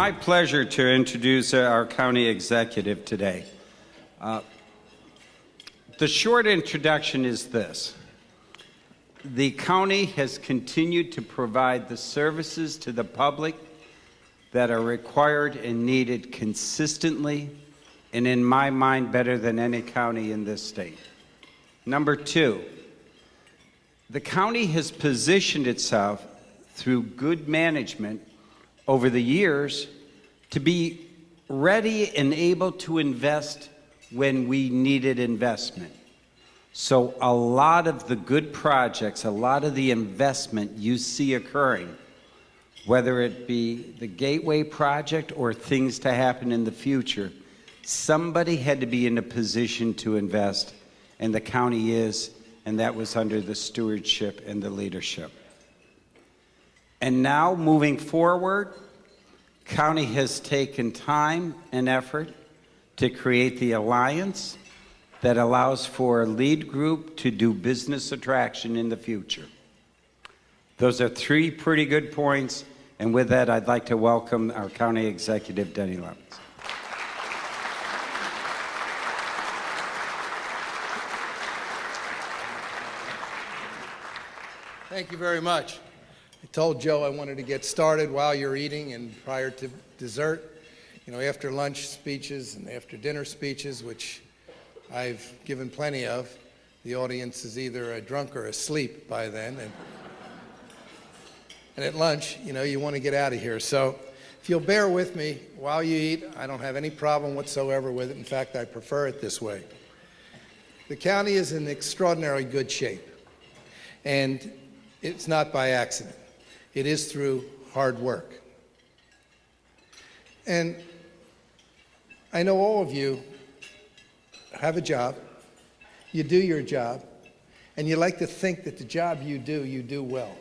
my pleasure to introduce our county executive today. The short introduction is this. The county has continued to provide the services to the public that are required and needed consistently, and in my mind, better than any county in this state. Number two, the county has positioned itself through good management over the years to be ready and able to invest when we needed investment. So a lot of the good projects, a lot of the investment you see occurring, whether it be the Gateway project or things to happen in the future, somebody had to be in a position to invest, and the county is, and that was under the stewardship and the leadership. And now, moving forward, county has taken time and effort to create the alliance that allows for a lead group to do business attraction in the future. Those are three pretty good points, and with that, I'd like to welcome our county executive, Denny Levinson. Thank you very much. I told Joe I wanted to get started while you're eating and prior to dessert. You know, after lunch speeches and after dinner speeches, which I've given plenty of, the audience is either drunk or asleep by then. And at lunch, you know, you want to get out of here. So if you'll bear with me while you eat, I don't have any problem whatsoever with it. In fact, I prefer it this way. The county is in extraordinarily good shape. And it's not by accident. It is through hard work. And I know all of you have a job, you do your job, and you like to think that the job you do well.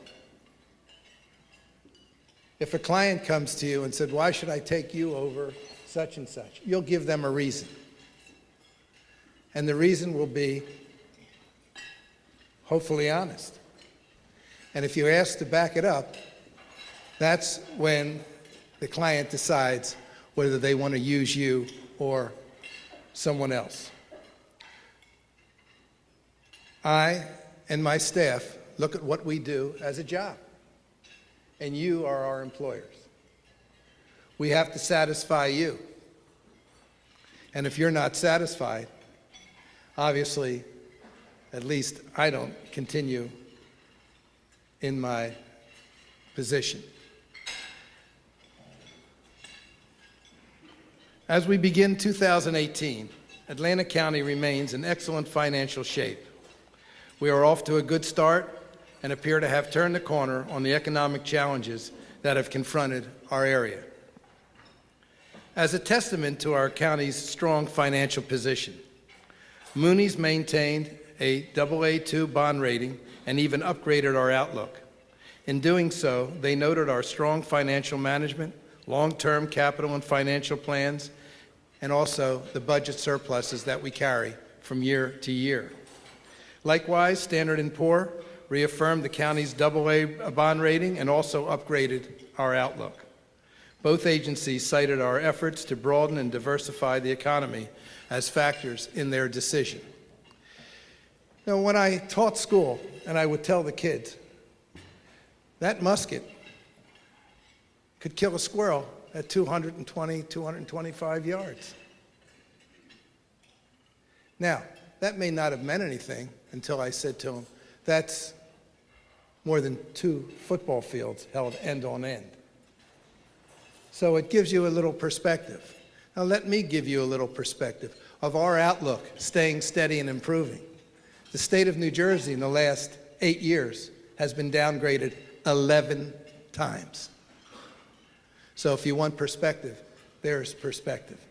If a client comes to you and said, why should I take you over such and such? You'll give them a reason. And the reason will be hopefully honest. And if you ask to back it up, that's when the client decides whether they want to use you or someone else. I and my staff look at what we do as a job, and you are our employers. We have to satisfy you. And if you're not satisfied, obviously, at least I don't continue in my position. As we begin 2018, Atlantic County remains in excellent financial shape. We are off to a good start and appear to have turned the corner on the economic challenges that have confronted our area. As a testament to our county's strong financial position, Moody's maintained a AA2 bond rating and even upgraded our outlook. In doing so, they noted our strong financial management, long-term capital and financial plans, and also the budget surpluses that we carry from year to year. Likewise, Standard & Poor's reaffirmed the county's AA bond rating and also upgraded our outlook. Both agencies cited our efforts to broaden and diversify the economy as factors in their decision. Now, when I taught school, and I would tell the kids, that musket could kill a squirrel at 220, 225 yards. Now, that may not have meant anything until I said to them, that's more than 2 football fields held end on end. So it gives you a little perspective. Now let me give you a little perspective of our outlook staying steady and improving. The state of New Jersey in the last 8 years has been downgraded 11 times. So if you want perspective, there's perspective.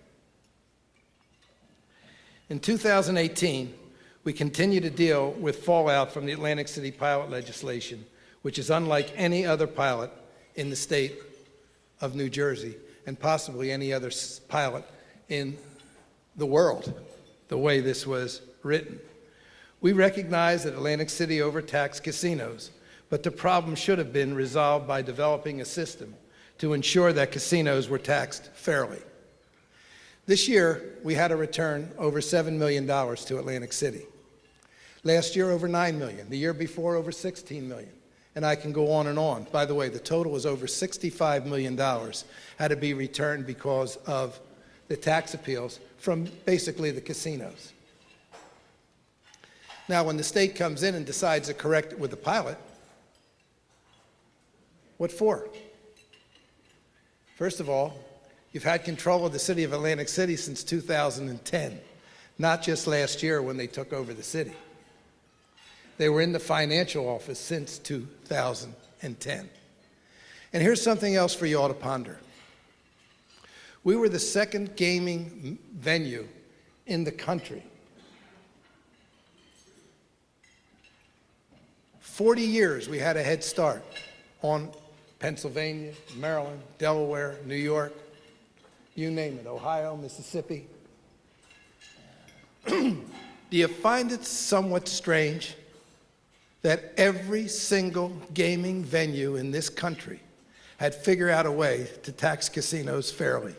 In 2018, we continue to deal with fallout from the Atlantic City pilot legislation, which is unlike any other pilot in the state of New Jersey and possibly any other pilot in the world, the way this was written. We recognize that Atlantic City overtaxed casinos, but the problem should have been resolved by developing a system to ensure that casinos were taxed fairly. This year, we had a return over $7 million to Atlantic City. Last year, over $9 million. The year before, over $16 million. And I can go on and on. By the way, the total was over $65 million had to be returned because of the tax appeals from basically the casinos. Now, when the state comes in and decides to correct it with a pilot, what for? First of all, you've had control of the city of Atlantic City since 2010, not just last year when they took over the city. They were in the financial office since 2010. And here's something else for you all to ponder. We were the second gaming venue in the country. 40 years we had a head start on Pennsylvania, Maryland, Delaware, New York, you name it, Ohio, Mississippi. Do you find it somewhat strange that every single gaming venue in this country had figured out a way to tax casinos fairly,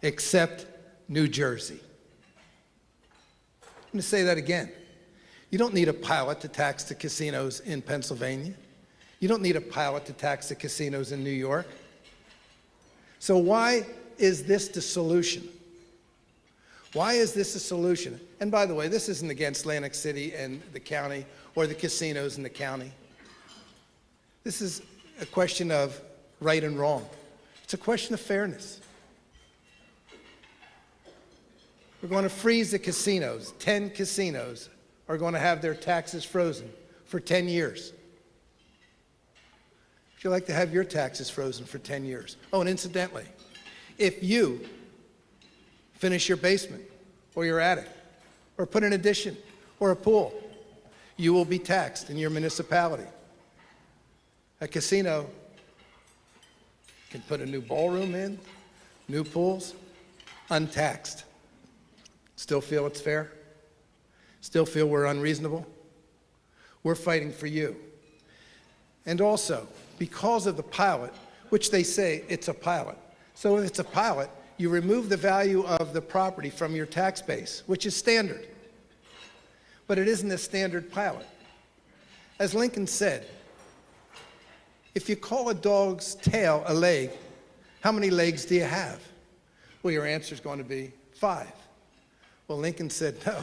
except New Jersey? I'm going to say that again. You don't need a pilot to tax the casinos in Pennsylvania. You don't need a pilot to tax the casinos in New York. So why is this the solution? Why is this a solution? And by the way, this isn't against Atlantic City and the county or the casinos in the county. This is a question of right and wrong. It's a question of fairness. We're going to freeze the casinos. 10 casinos are going to have their taxes frozen for 10 years. Would you like to have your taxes frozen for 10 years? Oh, and incidentally, if you finish your basement or your attic or put an addition or a pool, you will be taxed in your municipality. A casino can put a new ballroom in, new pools, untaxed. Still feel it's fair? Still feel we're unreasonable? We're fighting for you. And also, because of the pilot, which they say it's a pilot. So if it's a pilot, you remove the value of the property from your tax base, which is standard. But it isn't a standard pilot. As Lincoln said, if you call a dog's tail a leg, how many legs do you have? Well, your answer is going to be 5. Well, Lincoln said, no,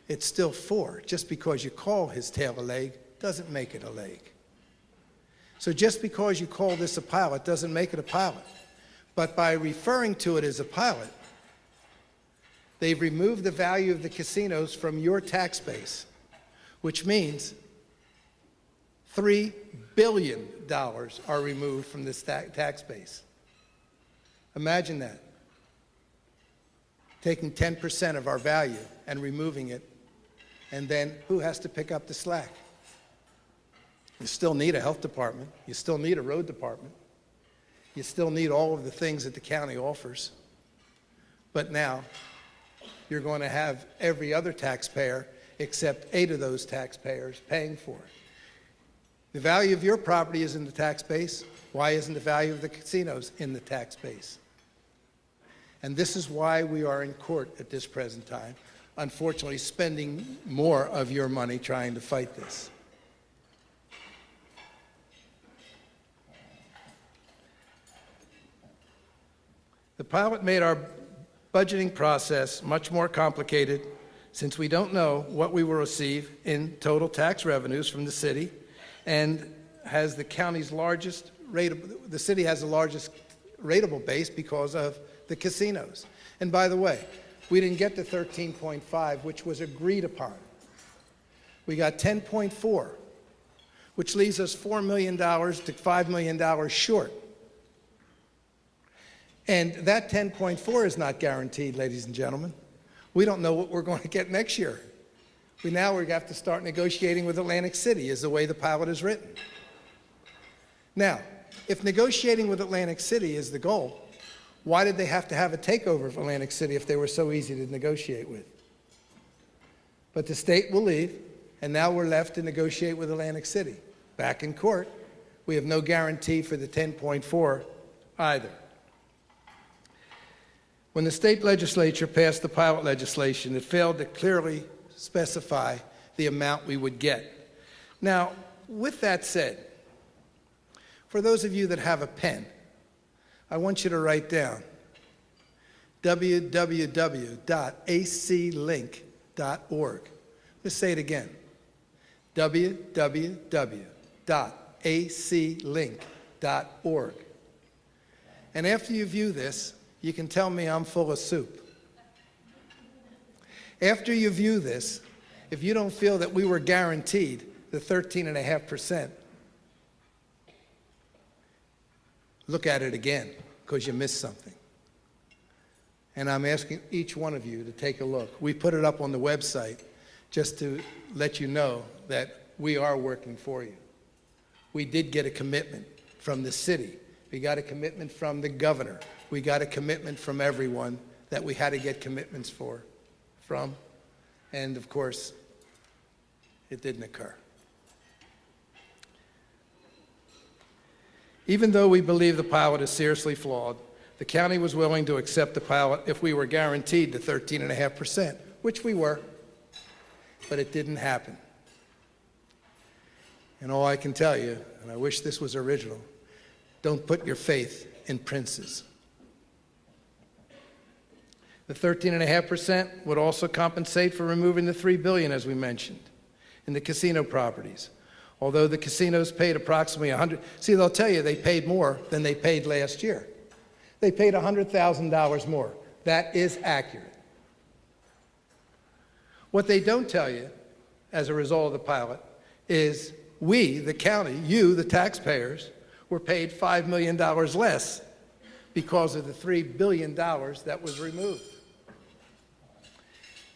it's still 4. Just because you call his tail a leg doesn't make it a leg. So just because you call this a pilot doesn't make it a pilot. But by referring to it as a pilot, they've removed the value of the casinos from your tax base, which means $3 billion are removed from this tax base. Imagine that. Taking 10% of our value and removing it, and then who has to pick up the slack? You still need a health department. You still need a road department. You still need all of the things that the county offers. But now, you're going to have every other taxpayer except 8 of those taxpayers paying for it. The value of your property is in the tax base. Why isn't the value of the casinos in the tax base? And this is why we are in court at this present time, unfortunately spending more of your money trying to fight this. The pilot made our budgeting process much more complicated since we don't know what we will receive in total tax revenues from the city, and has the county's largest the city has the largest rateable base because of the casinos. And by the way, we didn't get the 13.5, which was agreed upon. We got 10.4, which leaves us $4 million to $5 million short. And that 10.4 is not guaranteed, ladies and gentlemen. We don't know what we're going to get next year. We have to start negotiating with Atlantic City, is the way the pilot is written. Now, if negotiating with Atlantic City is the goal, why did they have to have a takeover of Atlantic City if they were so easy to negotiate with? But the state will leave, and now we're left to negotiate with Atlantic City. Back in court, we have no guarantee for the 10.4 either. When the state legislature passed the pilot legislation, it failed to clearly specify the amount we would get. Now, with that said, for those of you that have a pen, I want you to write down www.aclink.org. Let's say it again. www.aclink.org. And after you view this, you can tell me I'm full of soup. After you view this, if you don't feel that we were guaranteed the 13.5%, look at it again, because you missed something. And I'm asking each one of you to take a look. We put it up on the website just to let you know that we are working for you. We did get a commitment from the city. We got a commitment from the governor. We got a commitment from everyone that we had to get commitments from. And of course, it didn't occur. Even though we believe the pilot is seriously flawed, the county was willing to accept the pilot if we were guaranteed the 13.5%, which we were, but it didn't happen. And all I can tell you, and I wish this was original, don't put your faith in princes. The 13.5% would also compensate for removing the $3 billion, as we mentioned, in the casino properties. Although the casinos paid approximately they'll tell you they paid more than they paid last year. They paid $100,000 more. That is accurate. What they don't tell you, as a result of the pilot, is we, the county, you, the taxpayers, were paid $5 million less because of the $3 billion that was removed.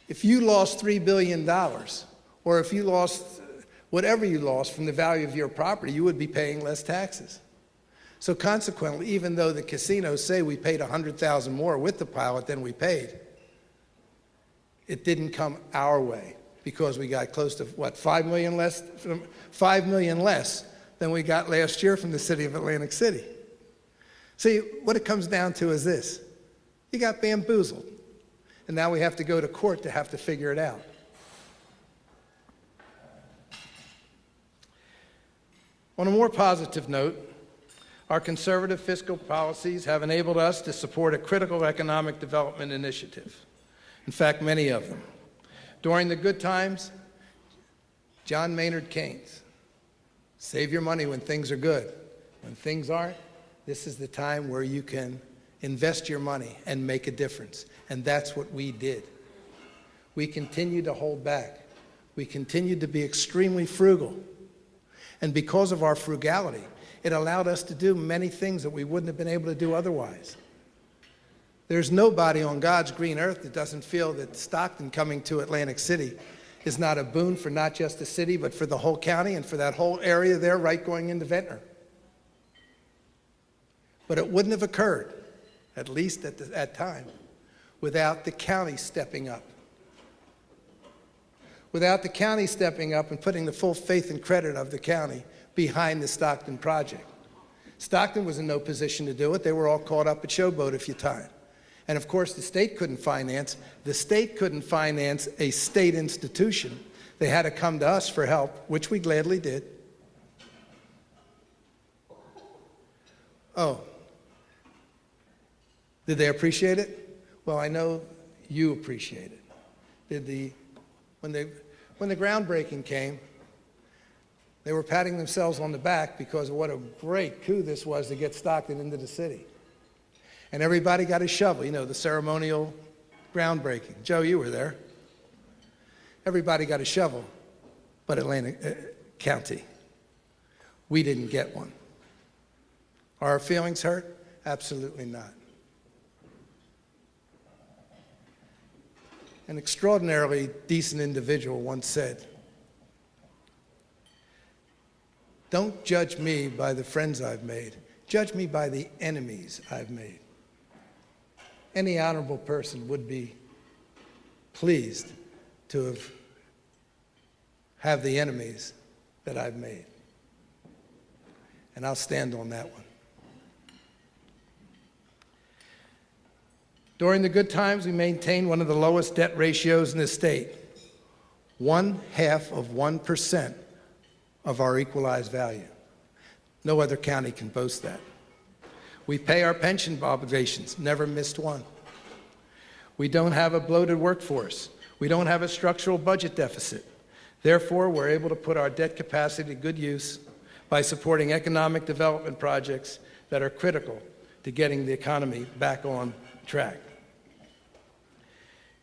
If you lost $3 billion, or if you lost whatever you lost from the value of your property, you would be paying less taxes. So consequently, even though the casinos say we paid $100,000 more with the pilot than we paid, it didn't come our way because we got close to, $5 million less? $5 million less than we got last year from the city of Atlantic City. See, what it comes down to is this. You got bamboozled. And now we have to go to court to have to figure it out. On a more positive note, our conservative fiscal policies have enabled us to support a critical economic development initiative. In fact, many of them. During the good times, John Maynard Keynes, save your money when things are good. When things aren't, this is the time where you can invest your money and make a difference. And that's what we did. We continued to hold back. We continued to be extremely frugal. And because of our frugality, it allowed us to do many things that we wouldn't have been able to do otherwise. There's nobody on God's green earth that doesn't feel that Stockton coming to Atlantic City is not a boon for not just the city, but for the whole county and for that whole area there right going into Ventnor. But it wouldn't have occurred, at least at that time, without the county stepping up. Without the county stepping up and putting the full faith and credit of the county behind the Stockton project. Stockton was in no position to do it. They were all caught up at Showboat a few times. And of course, the state couldn't finance. The state couldn't finance a state institution. They had to come to us for help, which we gladly did. Oh, did they appreciate it? Well, I know you appreciate it. When the groundbreaking came, they were patting themselves on the back because of what a great coup this was to get Stockton into the city. And everybody got a shovel, the ceremonial groundbreaking. Joe, you were there. Everybody got a shovel, but Atlantic County, we didn't get one. Are our feelings hurt? Absolutely not. An extraordinarily decent individual once said, "Don't judge me by the friends I've made. Judge me by the enemies I've made." Any honorable person would be pleased to have the enemies that I've made. And I'll stand on that one. During the good times, we maintained one of the lowest debt ratios in the state, 0.5% of our equalized value. No other county can boast that. We pay our pension obligations, never missed one. We don't have a bloated workforce. We don't have a structural budget deficit. Therefore, we're able to put our debt capacity to good use by supporting economic development projects that are critical to getting the economy back on track.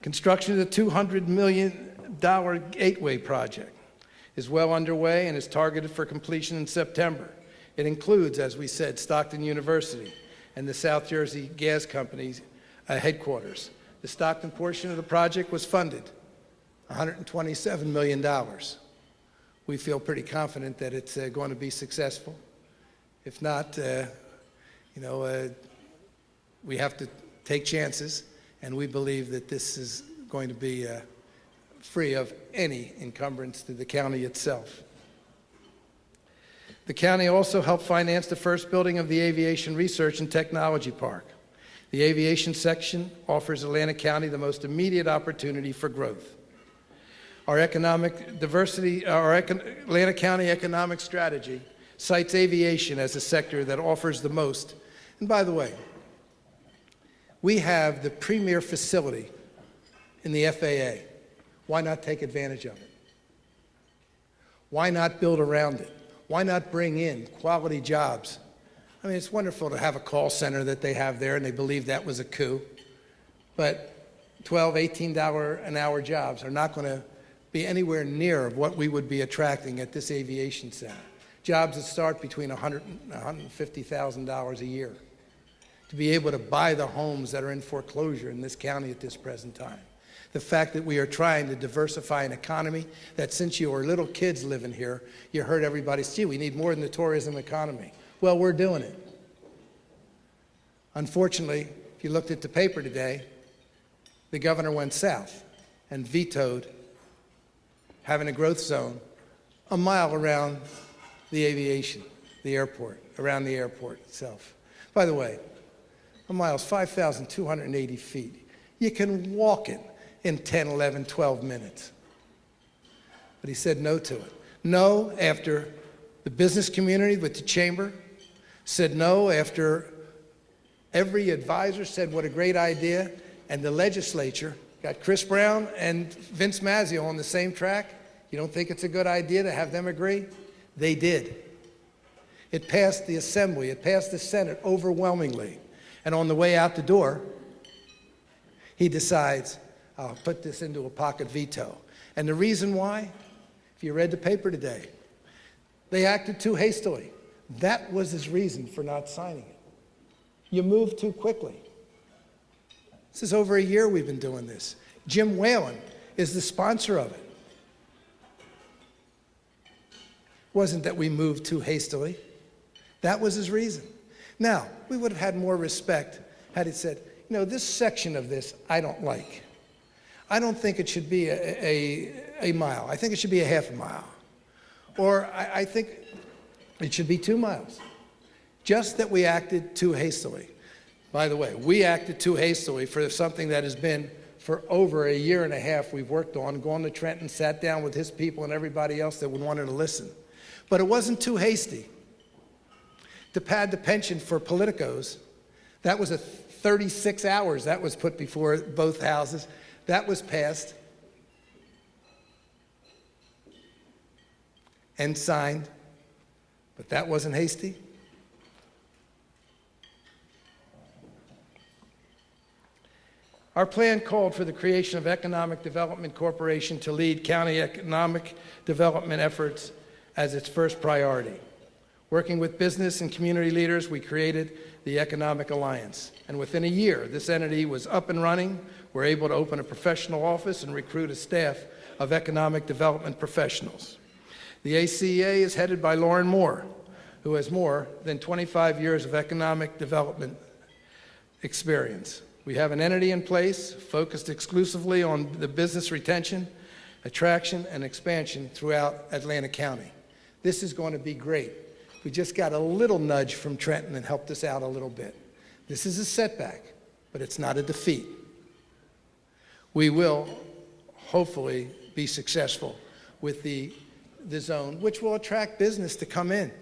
Construction of the $200 million Gateway project is well underway and is targeted for completion in September. It includes, as we said, Stockton University and the South Jersey Gas Company's headquarters. The Stockton portion of the project was funded, $127 million. We feel pretty confident that it's going to be successful. If not, we have to take chances, and we believe that this is going to be free of any encumbrance to the county itself. The county also helped finance the first building of the Aviation Research and Technology Park. The aviation section offers Atlanta County the most immediate opportunity for growth. Our economic diversity, our Atlanta County economic strategy cites aviation as a sector that offers the most. And by the way, we have the premier facility in the FAA. Why not take advantage of it? Why not build around it? Why not bring in quality jobs? I mean, it's wonderful to have a call center that they have there, and they believe that was a coup. But $12, $18 an hour jobs are not going to be anywhere near of what we would be attracting at this aviation center. Jobs that start between $100,000 and $150,000 a year. To be able to buy the homes that are in foreclosure in this county at this present time. The fact that we are trying to diversify an economy that since you were little kids living here, you heard everybody say, we need more than the tourism economy. Well, we're doing it. Unfortunately, if you looked at the paper today, the governor went south and vetoed having a growth zone a mile around the aviation, the airport, around the airport itself. By the way, a mile is 5,280 feet. You can walk it in 10, 11, 12 minutes. But he said no to it. No after the business community with the chamber said no after every advisor said what a great idea, and the legislature got Chris Brown and Vince Mazzio on the same track. You don't think it's a good idea to have them agree? They did. It passed the Assembly, it passed the Senate overwhelmingly. And on the way out the door, he decides, I'll put this into a pocket veto. And the reason why, if you read the paper today, they acted too hastily. That was his reason for not signing it. You moved too quickly. This is over a year we've been doing this. Jim Whalen is the sponsor of it. It wasn't that we moved too hastily. That was his reason. Now, we would have had more respect had he said, this section of this I don't like. I don't think it should be a mile. I think it should be a half a mile. Or I think it should be 2 miles. Just that we acted too hastily. By the way, we acted too hastily for something that has been for over a year and a half we've worked on, gone to Trenton, sat down with his people and everybody else that would want to listen. But it wasn't too hasty. To pad the pension for politicos, that was a 36 hours that was put before both houses. That was passed and signed, but that wasn't hasty. Our plan called for the creation of Economic Development Corporation to lead county economic development efforts as its first priority. Working with business and community leaders, we created the Economic Alliance. And within a year, this entity was up and running. We're able to open a professional office and recruit a staff of economic development professionals. The ACA is headed by Lauren Moore, who has more than 25 years of economic development experience. We have an entity in place focused exclusively on the business retention, attraction, and expansion throughout Atlanta County. This is going to be great. We just got a little nudge from Trenton and helped us out a little bit. This is a setback. but it's not a defeat. We will hopefully be successful with the zone, which will attract business to come in.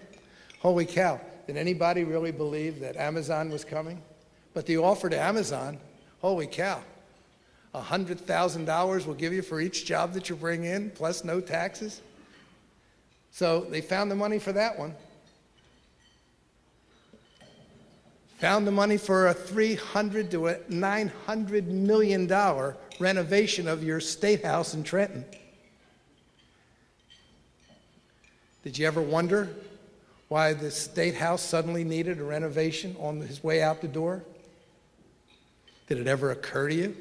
Holy cow, did anybody really believe that Amazon was coming? But the offer to Amazon, holy cow, $100,000 will give you for each job that you bring in, plus no taxes. So they found the money for that one. Found the money for a $300 to $900 million renovation of your State House in Trenton. Did you ever wonder why the State House suddenly needed a renovation on his way out the door? Did it ever occur to you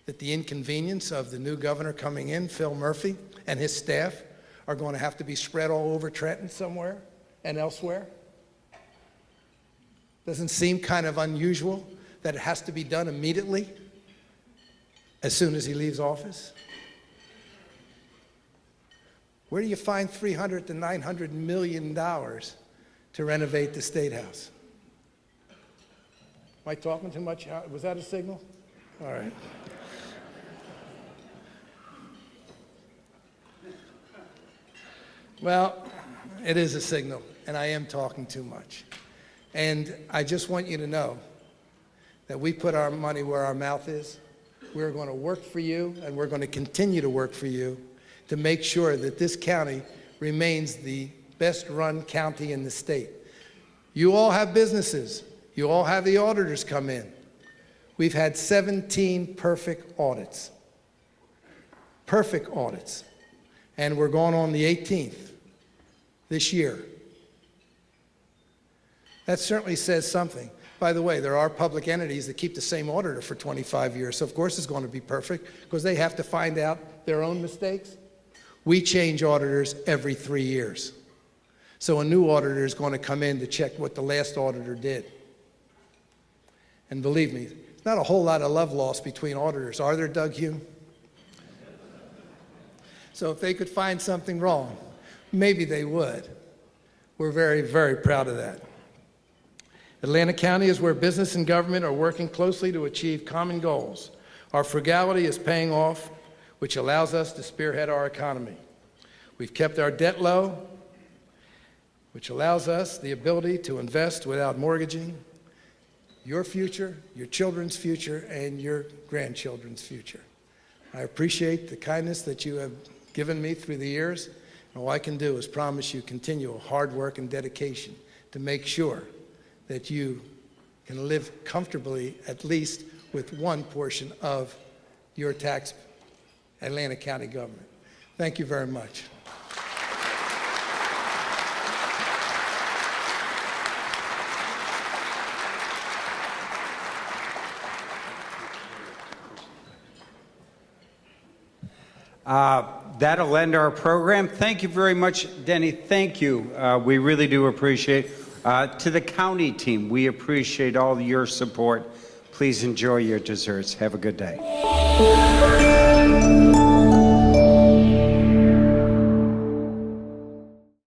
that the inconvenience of the new governor coming in, Phil Murphy, and his staff are going to have to be spread all over Trenton somewhere and elsewhere? Doesn't seem kind of unusual that it has to be done immediately as soon as he leaves office? Where do you find $300 to $900 million to renovate the State House? Am I talking too much? Was that a signal? All right. Well, it is a signal, and I am talking too much. And I just want you to know that we put our money where our mouth is. We're going to work for you, and we're going to continue to work for you to make sure that this county remains the best-run county in the state. You all have businesses. You all have the auditors come in. We've had 17 perfect audits. Perfect audits. And we're going on the 18th this year. That certainly says something. By the way, there are public entities that keep the same auditor for 25 years, so of course it's going to be perfect because they have to find out their own mistakes. We change auditors every 3 years. So a new auditor is going to come in to check what the last auditor did. And believe me, there's not a whole lot of love lost between auditors, are there, Doug Hume? So if they could find something wrong, maybe they would. We're very, very proud of that. Atlanta County is where business and government are working closely to achieve common goals. Our frugality is paying off, which allows us to spearhead our economy. We've kept our debt low, which allows us the ability to invest without mortgaging your future, your children's future, and your grandchildren's future. I appreciate the kindness that you have given me through the years, and all I can do is promise you continual hard work and dedication to make sure that you can live comfortably, at least with one portion of your tax Atlanta County government. Thank you very much. That'll end our program. Thank you very much, Denny. Thank you. We really do appreciate. To the county team, we appreciate all your support. Please enjoy your desserts. Have a good day.